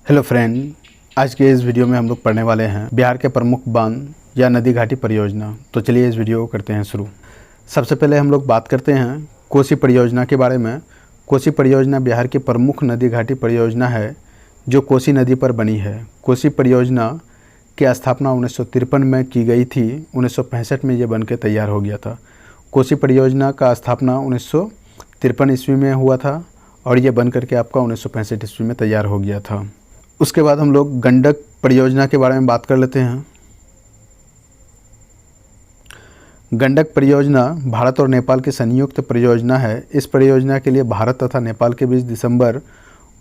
Hello friend, आज के इस वीडियो में हम लोग पढ़ने वाले हैं बिहार के प्रमुख बांध या नदी घाटी परियोजना। तो चलिए इस वीडियो को करते हैं शुरू। सबसे पहले हम लोग बात करते हैं कोसी परियोजना के बारे में। कोसी परियोजना बिहार की प्रमुख नदी घाटी परियोजना है जो कोसी नदी पर बनी है। कोसी परियोजना की स्थापना 1953 में की गई थी। 1965 में ये बन के तैयार हो गया था। कोसी परियोजना का स्थापना 1953 ईस्वी में हुआ था और ये बन करके आपका 1965 ईस्वी में तैयार हो गया था। उसके बाद हम लोग गंडक परियोजना के बारे में बात कर लेते हैं। गंडक परियोजना भारत और नेपाल की संयुक्त परियोजना है। इस परियोजना के लिए भारत तथा नेपाल के बीच दिसंबर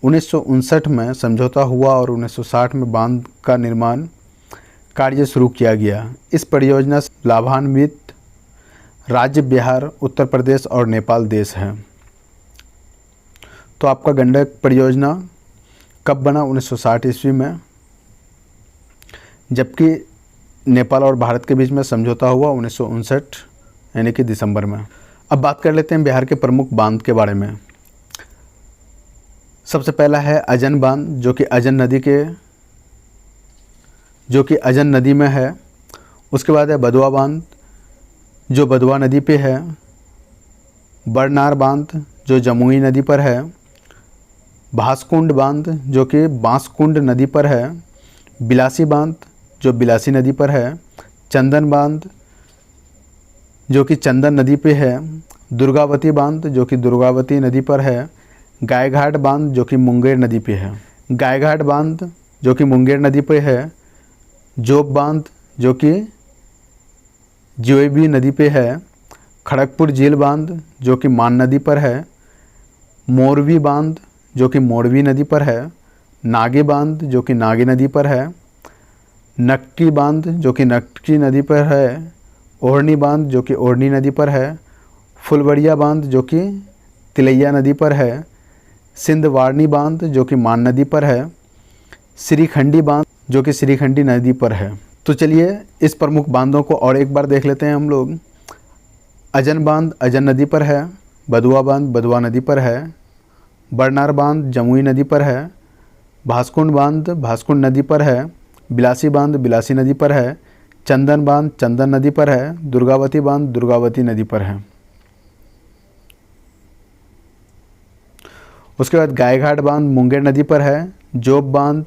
1959 में समझौता हुआ और 1960 में बांध का निर्माण कार्य शुरू किया गया। इस परियोजना से लाभान्वित राज्य बिहार, उत्तर प्रदेश और नेपाल देश हैं। तो आपका गंडक परियोजना कब बना? 1960 ईस्वी में, जबकि नेपाल और भारत के बीच में समझौता हुआ 1959 यानी कि दिसंबर में। अब बात कर लेते हैं बिहार के प्रमुख बांध के बारे में। सबसे पहला है अजन बांध जो कि अजन नदी में है। उसके बाद है बदुआ बांध जो बदुआ नदी पे है। बरनार बांध जो जमुई नदी पर है। भासकुंड बांध जो कि बांसकुंड नदी पर है। बिलासी बांध जो बिलासी नदी पर है। चंदन बांध जो कि चंदन नदी पे है। दुर्गावती बांध जो कि दुर्गावती नदी पर है। गायघाट बांध जो कि मुंगेर नदी पे है। गायघाट बांध जो कि मुंगेर नदी पे है। जोब बांध जो कि जोबी नदी पे है। खड़गपुर झील बांध जो कि मान नदी पर है। मोरवी बांध जो कि मोरवी नदी पर है। नागी बांध जो कि नागी नदी पर है। नक्की बांध जो कि नक्की नदी पर है। ओढ़नी बांध जो कि ओढ़नी नदी पर है। फुलवड़िया बांध जो कि तिलैया नदी पर है। सिंधवारनी बांध जो कि मान नदी पर है। श्रीखंडी बांध जो कि श्रीखंडी नदी पर है। तो चलिए इस प्रमुख बांधों को और एक बार देख लेते हैं हम लोग। अजन बांध अजन नदी पर है। बदुआ बांध बदुआ नदी पर है। बरनार बांध जमुई नदी पर है। भासकुंड बांध भासकुंड नदी पर है। बिलासी बांध बिलासी नदी पर है। चंदन बांध चंदन नदी पर है। दुर्गावती बांध दुर्गावती नदी पर है। उसके बाद गायघाट बांध मुंगेर नदी पर है। जोब बांध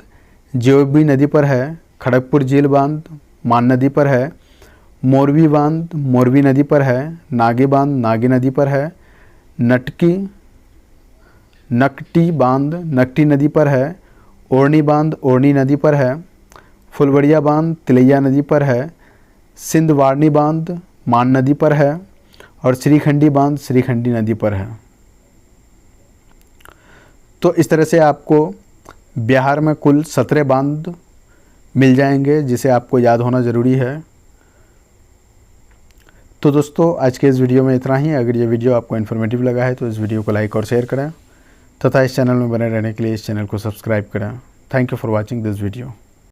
जोबी नदी पर है। खड़गपुर झील बांध मान नदी पर है। मोरवी बांध मोरवी नदी पर है। नागी बांध नागी नदी पर है। नकटी बांध नकटी नदी पर है। ओढ़नी बांध ओढ़नी नदी पर है। फुलवड़िया बांध तिलैया नदी पर है। सिंधवारनी बांध मान नदी पर है। और श्रीखंडी बांध श्रीखंडी नदी पर है। तो इस तरह से आपको बिहार में कुल 17 बांध मिल जाएंगे जिसे आपको याद होना ज़रूरी है। तो दोस्तों आज के इस वीडियो में इतना ही। अगर ये वीडियो आपको इन्फॉर्मेटिव लगा है तो इस वीडियो को लाइक और शेयर करें तथा इस चैनल में बने रहने के लिए इस चैनल को सब्सक्राइब करें। Thank you for watching this video.